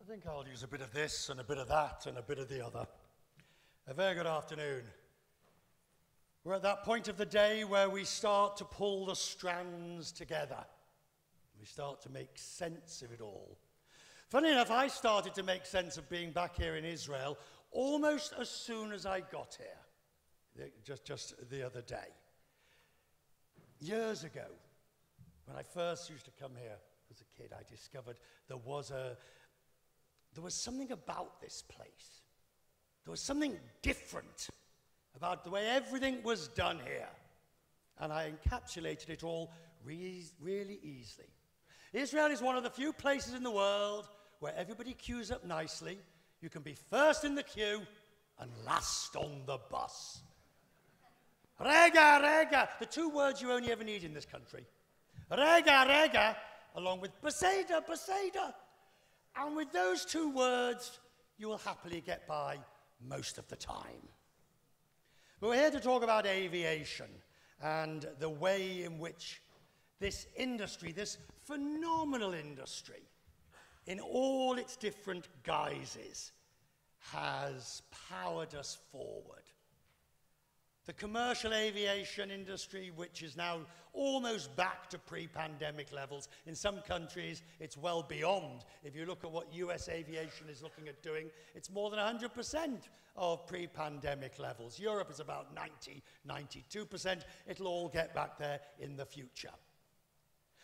think I'll use a bit of this and a bit of that and a bit of the other. A very good afternoon. We're at that point of the day where we start to pull the strands together. We start to make sense of it all. Funny enough, I started to make sense of being back here in Israel almost as soon as I got here, just the other day. Years ago, when I first used to come here as a kid, I discovered there was something about this place. There was something different about the way everything was done here. And I encapsulated it all really easily. Israel is one of the few places in the world where everybody queues up nicely. You can be first in the queue and last on the bus. Rega, rega, the two words you only ever need in this country. Rega, rega, along with beseda, beseda. And with those two words, you will happily get by most of the time. But we're here to talk about aviation and the way in which this industry, this phenomenal industry, in all its different guises, has powered us forward. The commercial aviation industry, which is now almost back to pre-pandemic levels. In some countries, it's well beyond. If you look at what US aviation is looking at doing, it's more than 100% of pre-pandemic levels. Europe is about 90, 92%. It'll all get back there in the future.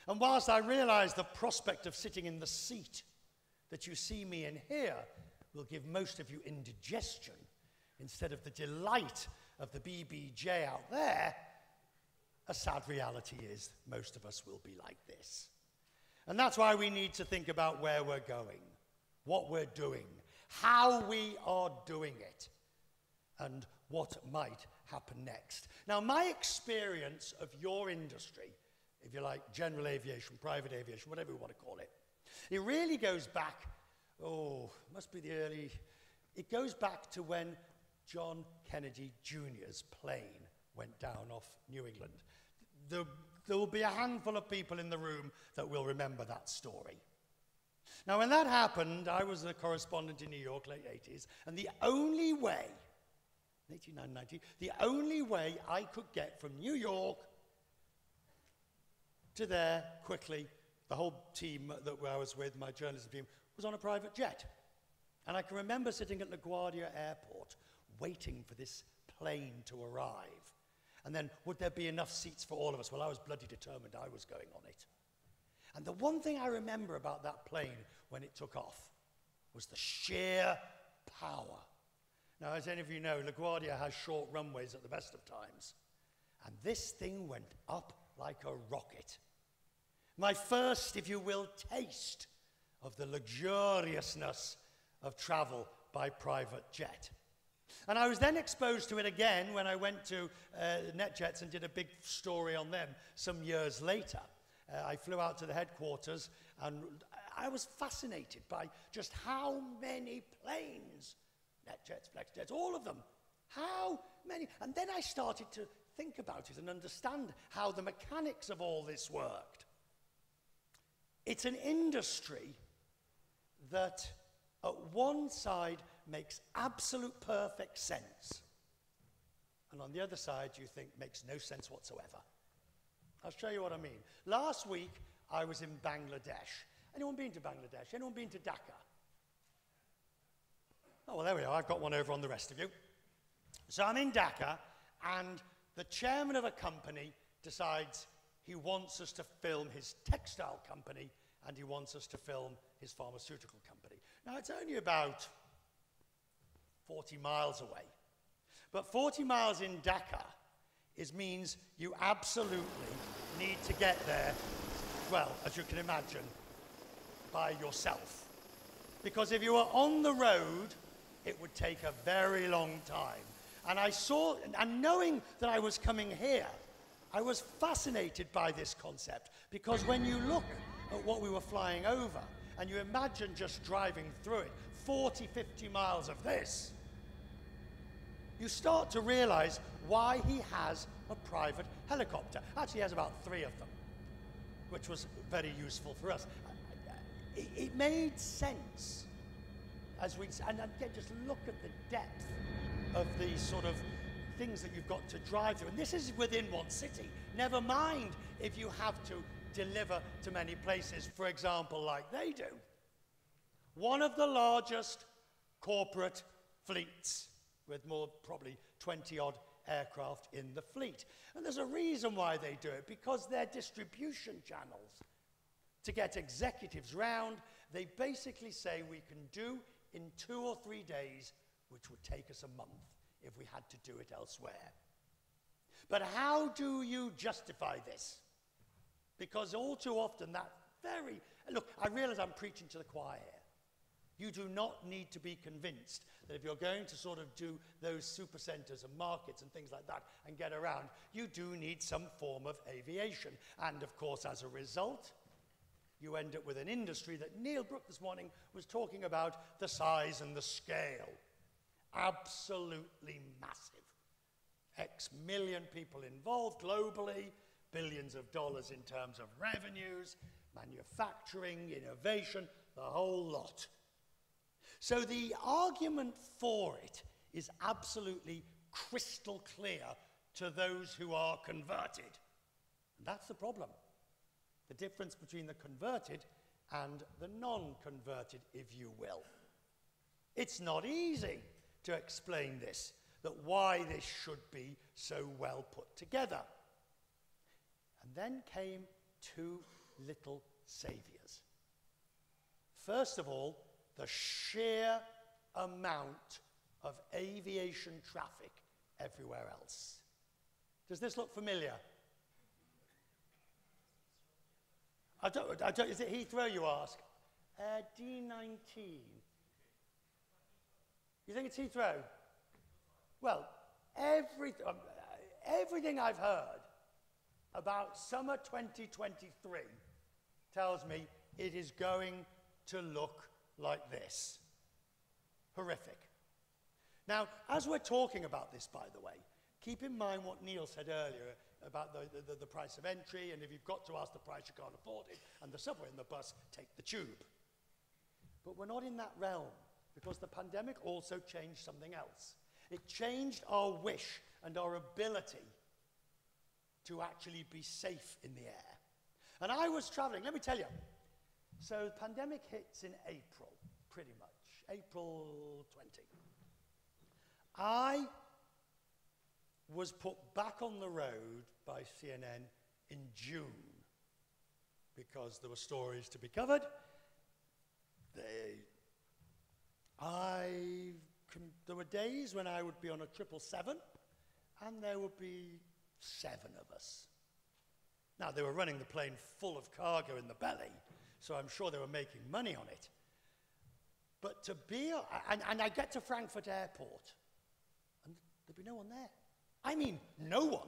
And whilst I realize the prospect of sitting in the seat that you see me in here will give most of you indigestion instead of the delight of the BBJ out there, a sad reality is most of us will be like this. And that's why we need to think about where we're going, what we're doing, how we are doing it, and what might happen next. Now, my experience of your industry, if you like, general aviation, private aviation, whatever you want to call it, it really goes back, it goes back to when John Kennedy Jr.'s plane went down off New England. There will be a handful of people in the room that will remember that story. Now, when that happened, I was a correspondent in New York, late 80s, and the only way, 1890, the only way I could get from New York to there quickly, the whole team that I was with, my journalism team, was on a private jet. And I can remember sitting at LaGuardia Airport, waiting for this plane to arrive. And then, would there be enough seats for all of us? Well, I was bloody determined I was going on it. And the one thing I remember about that plane when it took off was the sheer power. Now, as any of you know, LaGuardia has short runways at the best of times. And this thing went up like a rocket. My first, if you will, taste of the luxuriousness of travel by private jet. And I was then exposed to it again when I went to NetJets and did a big story on them some years later. I flew out to the headquarters and I was fascinated by just how many planes, NetJets, FlexJets, all of them, how many. And then I started to think about it and understand how the mechanics of all this worked. It's an industry that at one side makes absolute perfect sense, and on the other side you think makes no sense whatsoever. I'll show you what I mean. Last week I was in Bangladesh. Anyone been to Bangladesh? Anyone been to Dhaka? Oh, well, there we are. I've got one over on the rest of you. So I'm in Dhaka, and the chairman of a company decides he wants us to film his textile company, and he wants us to film his pharmaceutical company. Now, it's only about 40 miles away. But 40 miles in Dhaka means you absolutely need to get there, well, as you can imagine, by yourself. Because if you were on the road, it would take a very long time. And I saw, and knowing that I was coming here, I was fascinated by this concept. Because when you look at what we were flying over, and you imagine just driving through it, 40, 50 miles of this, you start to realize why he has a private helicopter. Actually, he has about 3 of them, which was very useful for us. It made sense and again, just look at the depth of these sort of things that you've got to drive through. And this is within one city. Never mind if you have to deliver to many places, for example, like they do. One of the largest corporate fleets with more, probably 20-odd aircraft in the fleet. And there's a reason why they do it, because their distribution channels to get executives round, they basically say we can do in 2 or 3 days, which would take us a month if we had to do it elsewhere. But how do you justify this? Because all too often that look, I realize I'm preaching to the choir here. You do not need to be convinced that if you're going to sort of do those supercenters and markets and things like that and get around, you do need some form of aviation. And of course, as a result, you end up with an industry that Neil Brook this morning was talking about, the size and the scale. Absolutely massive. X million people involved globally, billions of dollars in terms of revenues, manufacturing, innovation, the whole lot. So the argument for it is absolutely crystal clear to those who are converted. And that's the problem. The difference between the converted and the non-converted, if you will. It's not easy to explain this, that why this should be so well put together. And then came two little saviors. First of all, the sheer amount of aviation traffic everywhere else. Does this look familiar? Is it Heathrow, you ask? D19. You think it's Heathrow? Well, everything I've heard about summer 2023 tells me it is going to look like this. Horrific. Now, as we're talking about this, by the way, keep in mind what Neil said earlier about the price of entry, and if you've got to ask the price, you can't afford it, and the subway and the bus, take the tube. But we're not in that realm, because the pandemic also changed something else. It changed our wish and our ability to actually be safe in the air. And I was traveling, let me tell you. So the pandemic hits in April, pretty much, April 20. I was put back on the road by CNN in June because there were stories to be covered. There were days when I would be on a 777 and there would be 7 of us. Now, they were running the plane full of cargo in the belly, so I'm sure they were making money on it. But to be, and I get to Frankfurt Airport, and there'd be no one there. I mean, no one.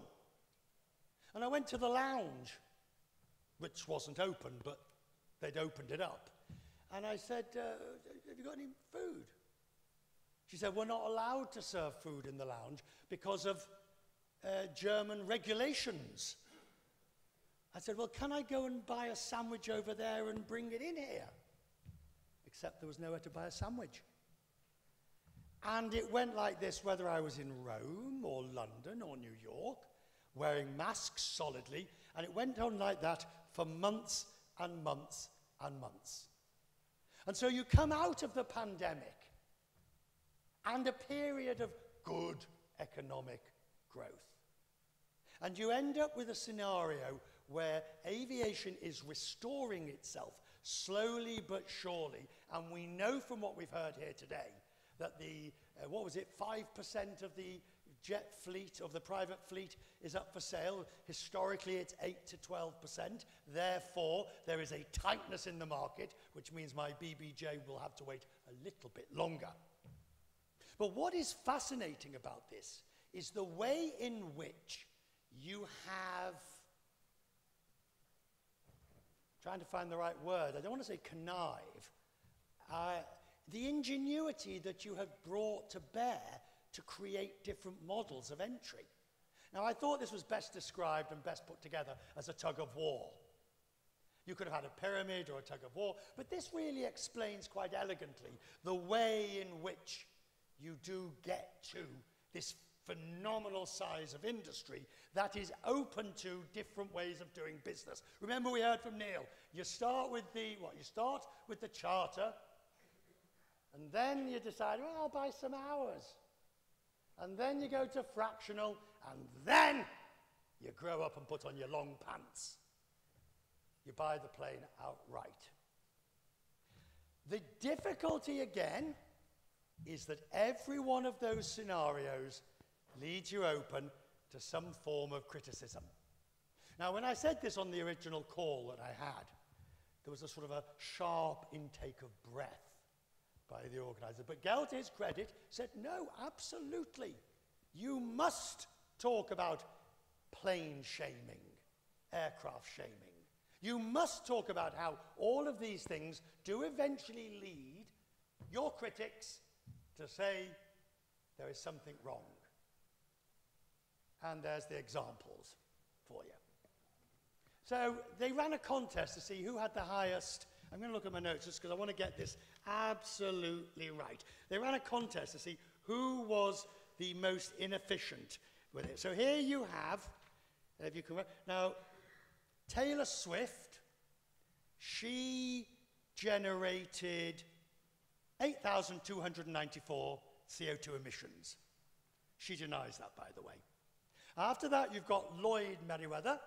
And I went to the lounge, which wasn't open, but they'd opened it up. And I said, have you got any food? She said, we're not allowed to serve food in the lounge because of German regulations. I said, well, can I go and buy a sandwich over there and bring it in here? Except there was nowhere to buy a sandwich. And it went like this, whether I was in Rome or London or New York, wearing masks solidly, and it went on like that for months and months and months. And so you come out of the pandemic and a period of good economic growth. And you end up with a scenario where aviation is restoring itself slowly but surely. And we know from what we've heard here today that the, 5% of the jet fleet, of the private fleet, is up for sale. Historically, it's 8 to 12%. Therefore, there is a tightness in the market, which means my BBJ will have to wait a little bit longer. But what is fascinating about this is the way in which you have, trying to find the right word, I don't want to say connive, the ingenuity that you have brought to bear to create different models of entry. Now, I thought this was best described and best put together as a tug of war. You could have had a pyramid or a tug of war, but this really explains quite elegantly the way in which you do get to this phenomenal size of industry that is open to different ways of doing business. Remember, we heard from Neil, you start with the, what? You start with the charter, and then you decide, well, I'll buy some hours. And then you go to fractional, and then you grow up and put on your long pants. You buy the plane outright. The difficulty, again, is that every one of those scenarios leads you open to some form of criticism. Now, when I said this on the original call that I had, there was a sort of a sharp intake of breath by the organizer. But Gell, to his credit, said, no, absolutely. You must talk about plane shaming, aircraft shaming. You must talk about how all of these things do eventually lead your critics to say there is something wrong. And there's the examples for you. So they ran a contest to see who had the highest. I'm going to look at my notes just because I want to get this absolutely right. They ran a contest to see who was the most inefficient with it. So here you have, if you can, now, Taylor Swift, she generated 8,294 CO2 emissions. She denies that, by the way. After that, you've got Lloyd Merriweather.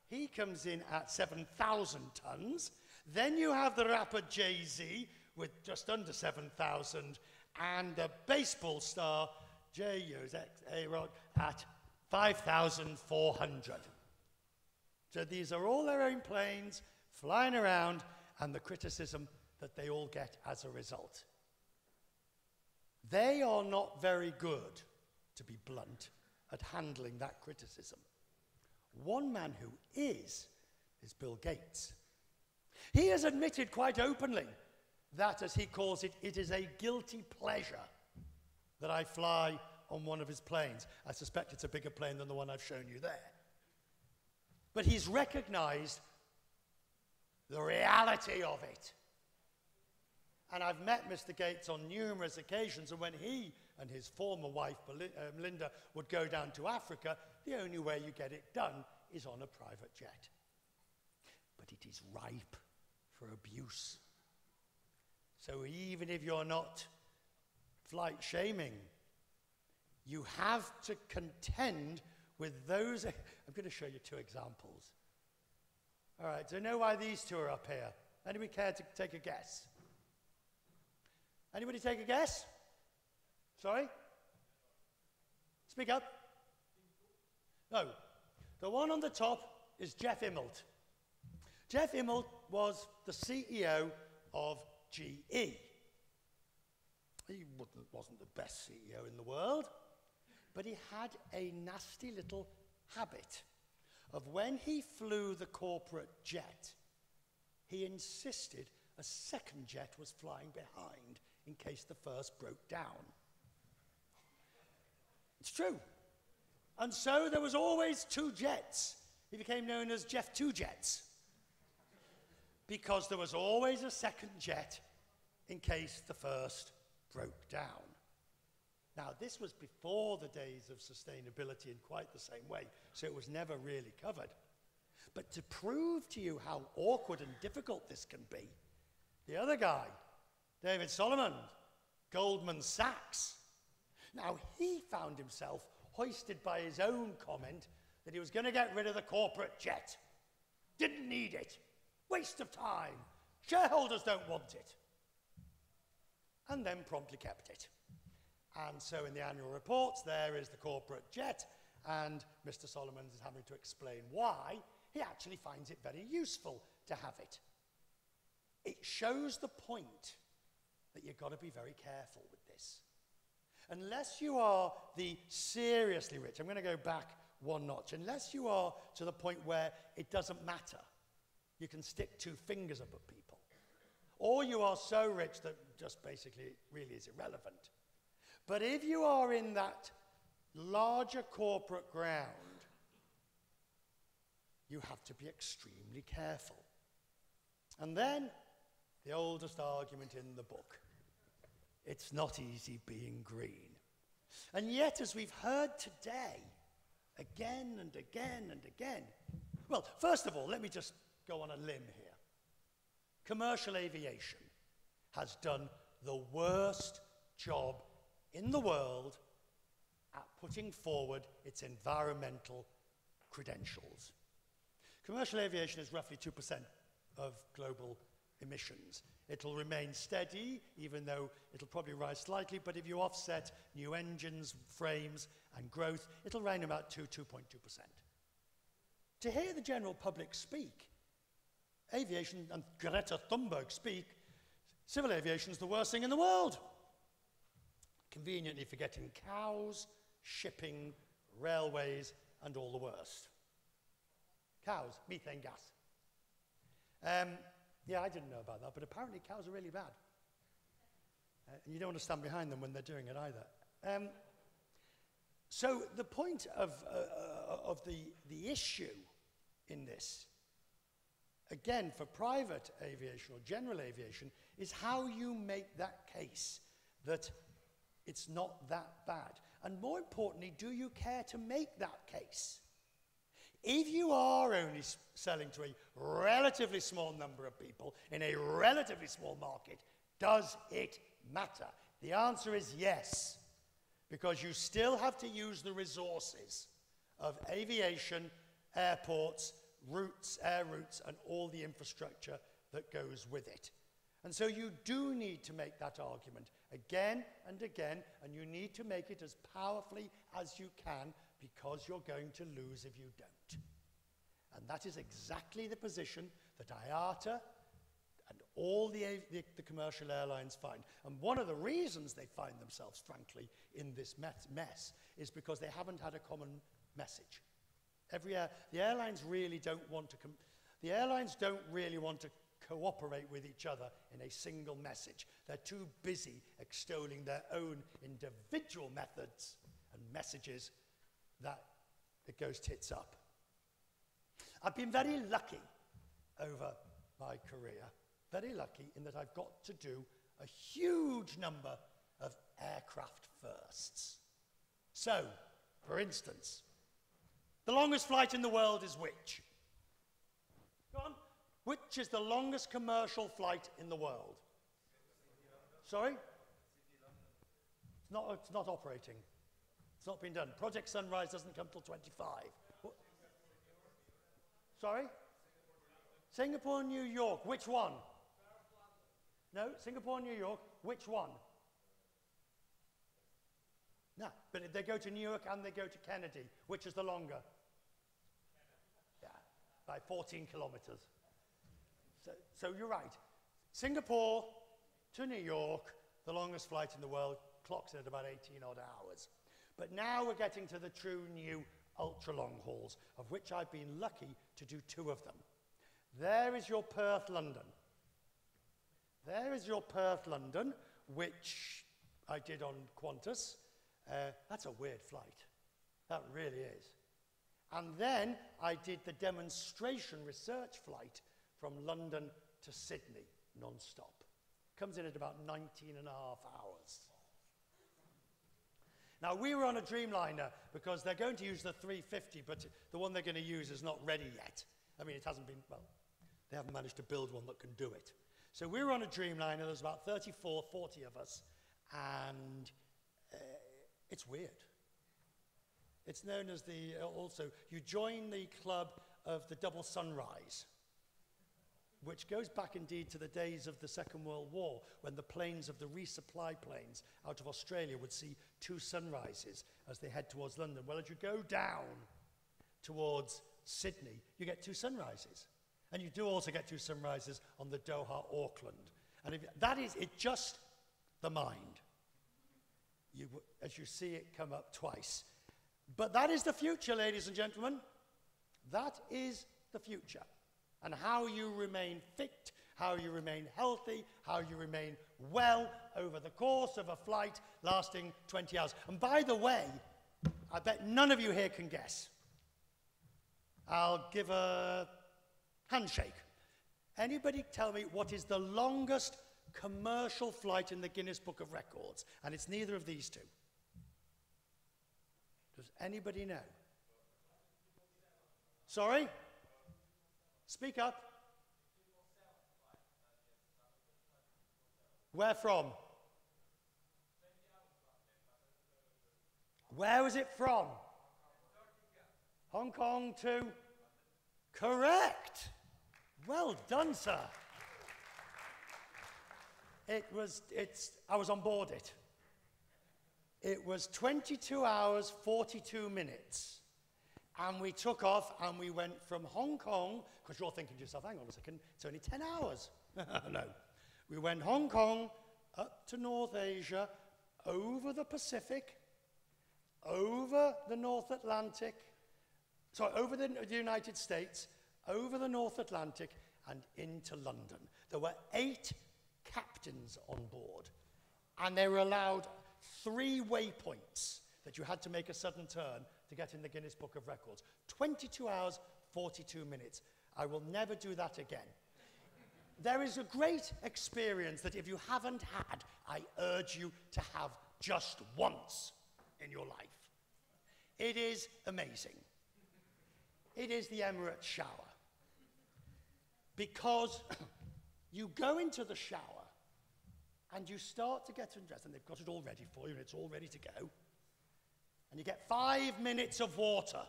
He comes in at 7,000 tons. Then you have the rapper Jay-Z with just under 7,000, and the baseball star A-Rod at 5,400. So these are all their own planes flying around, and the criticism that they all get as a result. They are not very good, to be blunt, at handling that criticism. One man who is Bill Gates. He has admitted quite openly that, as he calls it, it is a guilty pleasure that I fly on one of his planes. I suspect it's a bigger plane than the one I've shown you there. But he's recognized the reality of it. And I've met Mr. Gates on numerous occasions, and when he and his former wife, Melinda, would go down to Africa, the only way you get it done is on a private jet. But it is ripe for abuse. So even if you're not flight shaming, you have to contend with those. I'm going to show you two examples. All right, so know why these two are up here? Anybody care to take a guess? Anybody take a guess? Sorry? Speak up. No. The one on the top is Jeff Immelt. Jeff Immelt was the CEO of GE. He wasn't the best CEO in the world, but he had a nasty little habit of when he flew the corporate jet, he insisted a second jet was flying behind in case the first broke down. It's true. And so there was always two jets. He became known as Jeff Two Jets, because there was always a second jet in case the first broke down. Now, this was before the days of sustainability in quite the same way, so it was never really covered. But to prove to you how awkward and difficult this can be, the other guy, David Solomon, Goldman Sachs, now he found himself hoisted by his own comment that he was going to get rid of the corporate jet. Didn't need it. Waste of time. Shareholders don't want it. And then promptly kept it. And so in the annual reports, there is the corporate jet, and Mr. Solomon is having to explain why he actually finds it very useful to have it. It shows the point that you've got to be very careful with this. Unless you are the seriously rich, I'm going to go back one notch, unless you are to the point where it doesn't matter, you can stick two fingers up at people, or you are so rich that just basically it really is irrelevant. But if you are in that larger corporate ground, you have to be extremely careful. And then, the oldest argument in the book. It's not easy being green. And yet, as we've heard today, again and again and again, well, first of all, let me just go on a limb here. Commercial aviation has done the worst job in the world at putting forward its environmental credentials. Commercial aviation is roughly 2% of global emissions. It'll remain steady, even though it'll probably rise slightly, but if you offset new engines, frames, and growth, it'll remain about 2.2%. To hear the general public speak, aviation, and Greta Thunberg speak, civil aviation is the worst thing in the world. Conveniently forgetting cows, shipping, railways, and all the worst. Cows, methane gas. Yeah, I didn't know about that, but apparently cows are really bad. And you don't want to stand behind them when they're doing it either. So the point of the issue in this, again, for private aviation or general aviation, is how you make that case that it's not that bad. And more importantly, do you care to make that case? If you are only selling to a relatively small number of people in a relatively small market, does it matter? The answer is yes, because you still have to use the resources of aviation, airports, routes, air routes, and all the infrastructure that goes with it. And so you do need to make that argument again and again, and you need to make it as powerfully as you can, because you're going to lose if you don't. And that is exactly the position that IATA and all the commercial airlines find. And one of the reasons they find themselves, frankly, in this mess is because they haven't had a common message. The airlines really don't want to cooperate with each other in a single message. They're too busy extolling their own individual methods and messages that it goes tits up. I've been very lucky over my career, very lucky in that I've got to do a huge number of aircraft firsts. So, for instance, the longest flight in the world is which? Go on. Which is the longest commercial flight in the world? Sorry? It's not operating. It's not been done. Project Sunrise doesn't come till 25. Sorry? Singapore, New York. Which one? No, Singapore, New York. Which one? No, but they go to New York and they go to Kennedy. Which is the longer? Yeah, by 14 kilometers. So you're right. Singapore to New York, the longest flight in the world, clocks in at about 18 odd hours. But now we're getting to the true new ultra-long hauls, of which I've been lucky to do 2 of them. There is your Perth-London. There is your Perth-London, which I did on Qantas. That's a weird flight. That really is. And then I did the demonstration research flight from London to Sydney, non-stop. Comes in at about 19 and a half hours. Now, we were on a Dreamliner because they're going to use the 350, but the one they're going to use is not ready yet. I mean, it hasn't been, well, they haven't managed to build one that can do it. So we were on a Dreamliner, there's about 34, 40 of us, and it's weird. It's known as also, you join the club of the double sunrise, which goes back indeed to the days of the Second World War, when the planes of the resupply planes out of Australia would see 2 sunrises as they head towards London. Well, as you go down towards Sydney, you get 2 sunrises. And you do also get 2 sunrises on the Doha-Auckland. And that is, it just the mind. As you see it come up twice. But that is the future, ladies and gentlemen. That is the future. And how you remain fit, how you remain healthy, how you remain well over the course of a flight lasting 20 hours. And by the way, I bet none of you here can guess. I'll give a handshake. Anybody tell me what is the longest commercial flight in the Guinness Book of Records? And it's neither of these two. Does anybody know? Sorry? Speak up. Where from? Where was it from? Hong Kong to? Correct. Well done, sir. I was on board it. It was 22 hours, 42 minutes. And we took off and we went from Hong Kong, because you're thinking to yourself, hang on a second, it's only 10 hours. No. We went Hong Kong, up to North Asia, over the Pacific, over the North Atlantic, over the United States, over the North Atlantic, and into London. There were 8 captains on board, and they were allowed 3 waypoints that you had to make a sudden turn to get in the Guinness Book of Records. 22 hours, 42 minutes. I will never do that again. There is a great experience that if you haven't had, I urge you to have just once in your life. It is amazing. It is the Emirates shower. Because you go into the shower and you start to get undressed, and they've got it all ready for you, and it's all ready to go. And you get 5 minutes of water,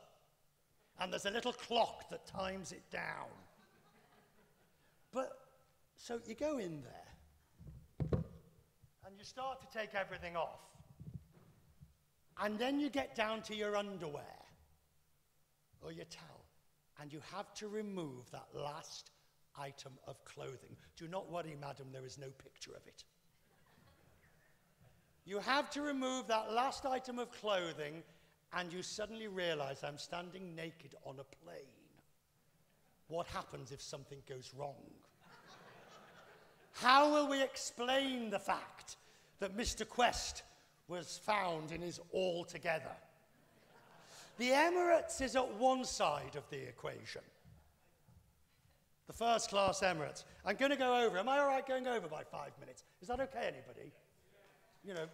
and there's a little clock that times it down. So you go in there, and you start to take everything off. And then you get down to your underwear, or your towel, and you have to remove that last item of clothing. Do not worry, madam, there is no picture of it. You have to remove that last item of clothing, and you suddenly realize I'm standing naked on a plane. What happens if something goes wrong? How will we explain the fact that Mr. Quest was found in his all together? The Emirates is at one side of the equation. The first class Emirates. I'm going to go over. Am I all right going over by 5 minutes? Is that okay, anybody? You know,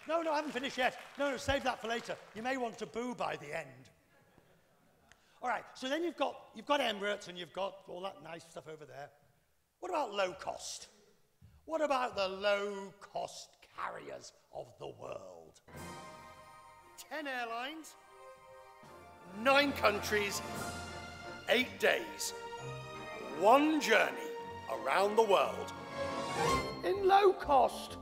no, I haven't finished yet. No, save that for later. You may want to boo by the end. All right, so then you've got Emirates and you've got all that nice stuff over there. What about low cost? What about the low-cost carriers of the world? 10 airlines, 9 countries, 8 days. 1 journey around the world in low cost.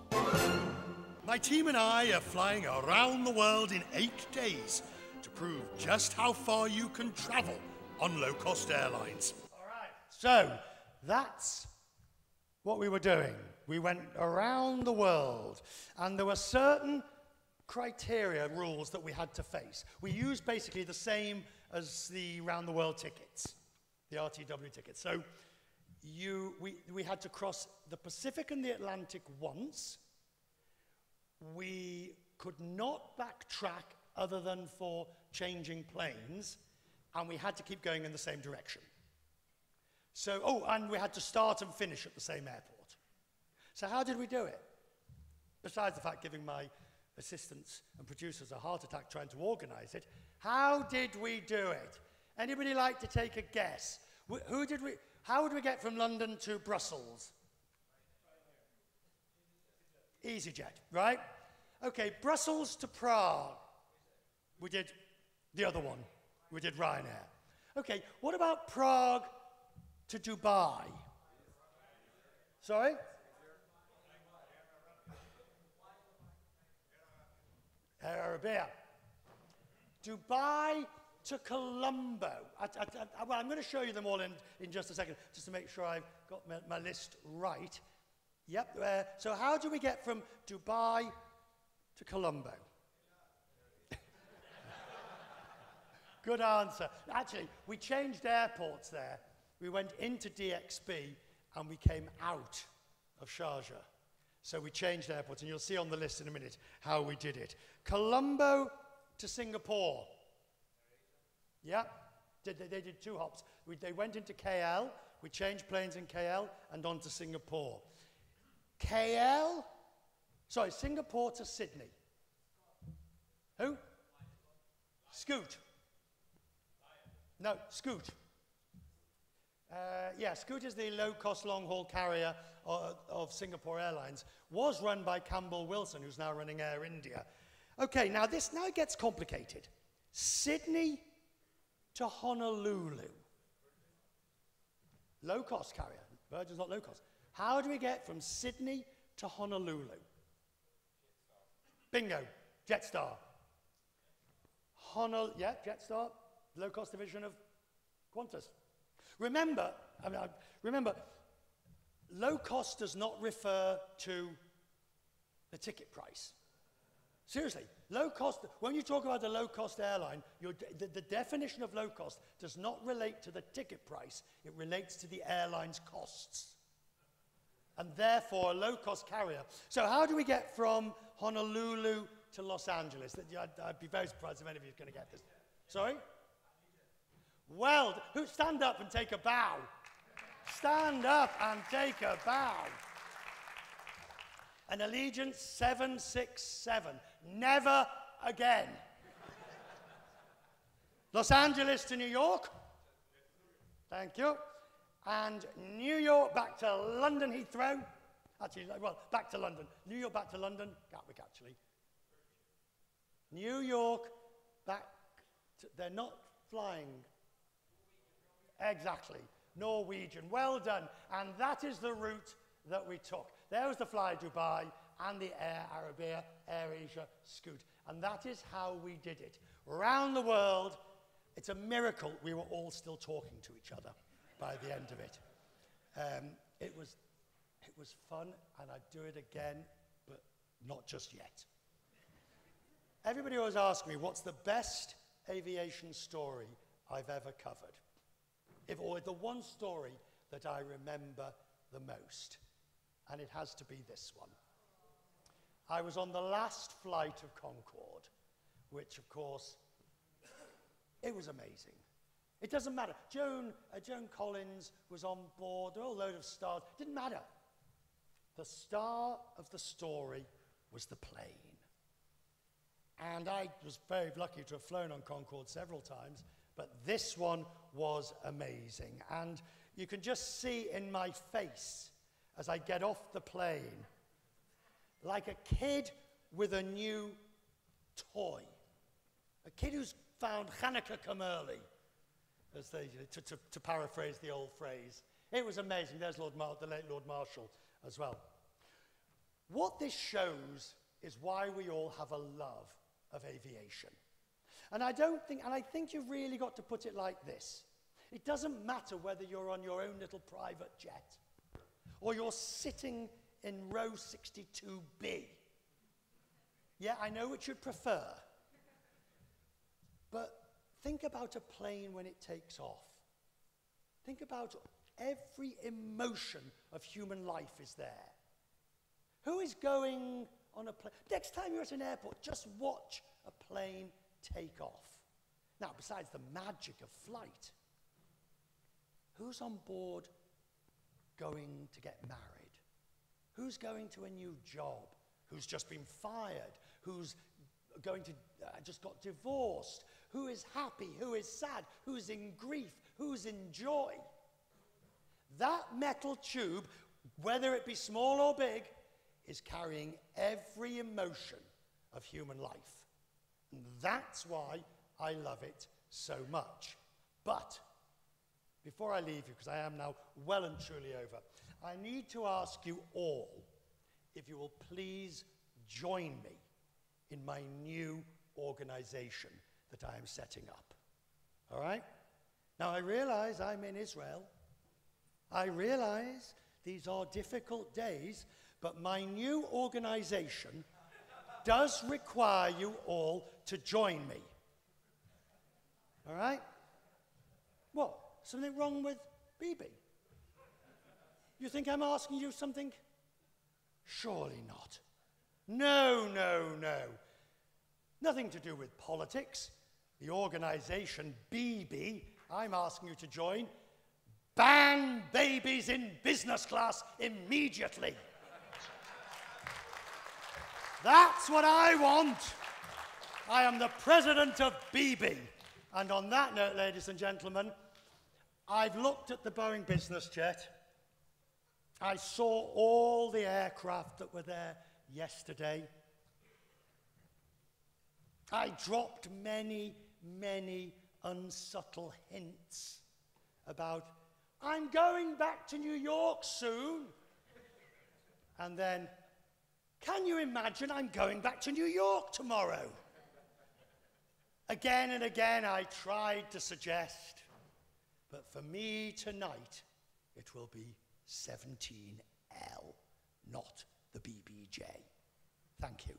My team and I are flying around the world in 8 days to prove just how far you can travel on low-cost airlines. All right, so that's what we were doing. We went around the world, and there were certain criteria, rules that we had to face. We used basically the same as the round-the-world tickets, the RTW tickets. So we had to cross the Pacific and the Atlantic once. We could not backtrack other than for changing planes, and we had to keep going in the same direction. So, and we had to start and finish at the same airport. So how did we do it? Besides the fact giving my assistants and producers a heart attack trying to organize it, how did we do it? Anybody like to take a guess? How would we get from London to Brussels? EasyJet, right? Okay, Brussels to Prague. We did the other one. We did Ryanair. Okay, what about Prague to Dubai? Sorry? Air Arabia. Dubai to Colombo. Well, I'm going to show you them all in just a second, just to make sure I've got my list right. Yep. So how do we get from Dubai to Colombo? Good answer. Actually, we changed airports there. We went into DXB and we came out of Sharjah. So we changed airports, and you'll see on the list in a minute how we did it. Colombo to Singapore. Yeah, they did 2 hops. They went into KL, We changed planes in KL and on to Singapore. Singapore to Sydney. Who? Scoot. No, Scoot. Scoot is the low-cost long-haul carrier of Singapore Airlines. Was run by Campbell Wilson, who's now running Air India. Okay, now it gets complicated. Sydney to Honolulu. Low-cost carrier. Virgin's not low-cost. How do we get from Sydney to Honolulu? Bingo. Jetstar. Jetstar. Low-cost division of Qantas. Remember, low cost does not refer to the ticket price. Seriously, low cost, when you talk about a low-cost airline, the definition of low cost does not relate to the ticket price, it relates to the airline's costs. And therefore, a low-cost carrier. So how do we get from Honolulu to Los Angeles? I'd be very surprised if any of you are going to get this. Sorry? Well, stand up and take a bow. Stand up and take a bow. An Allegiant 767. Never again. Los Angeles to New York. Thank you. And New York back to London Heathrow. Actually, well, back to London. New York back to London. Gatwick, actually. New York back to, they're not flying. Exactly. Norwegian. Well done. And that is the route that we took. There was the Fly Dubai and the Air Arabia, Air Asia Scoot. And that is how we did it. Around the world, it's a miracle we were all still talking to each other by the end of it. It was fun, and I'd do it again, but not just yet. Everybody always asks me, what's the best aviation story I've ever covered? Or the one story that I remember the most. And it has to be this one. I was on the last flight of Concorde, which, of course, it was amazing. It doesn't matter. Joan Collins was on board, there were a load of stars. Didn't matter. The star of the story was the plane. And I was very lucky to have flown on Concorde several times, but this one was amazing. And you can just see in my face as I get off the plane, like a kid with a new toy. A kid who's found Hanukkah come early, as they, to paraphrase the old phrase. It was amazing. There's the late Lord Marshall as well. What this shows is why we all have a love of aviation. And I think you've really got to put it like this. It doesn't matter whether you're on your own little private jet or you're sitting in row 62B. Yeah, I know what you'd prefer. But think about a plane when it takes off. Think about every emotion of human life is there. Who is going on a plane? Next time you're at an airport, just watch a plane take off. Now, besides the magic of flight, who's on board going to get married? Who's going to a new job? Who's just been fired? Who's going to just got divorced? Who is happy? Who is sad? Who's in grief? Who's in joy? That metal tube, whether it be small or big, is carrying every emotion of human life. And that's why I love it so much. But before I leave you, because I am now well and truly over, I need to ask you all if you will please join me in my new organization that I am setting up. All right? Now, I realize I'm in Israel. I realize these are difficult days, but my new organization does require you all to join me. All right? What? Something wrong with BB? You think I'm asking you something? Surely not. No, no, no. Nothing to do with politics. The organization BB I'm asking you to join Bang babies in business class immediately. That's what I want. I am the president of BB. And on that note, ladies and gentlemen, I've looked at the Boeing business jet. I saw all the aircraft that were there yesterday. I dropped many, many unsubtle hints about, I'm going back to New York soon. And then, can you imagine I'm going back to New York tomorrow? Again and again I tried to suggest, but for me tonight, it will be 17L, not the BBJ. Thank you.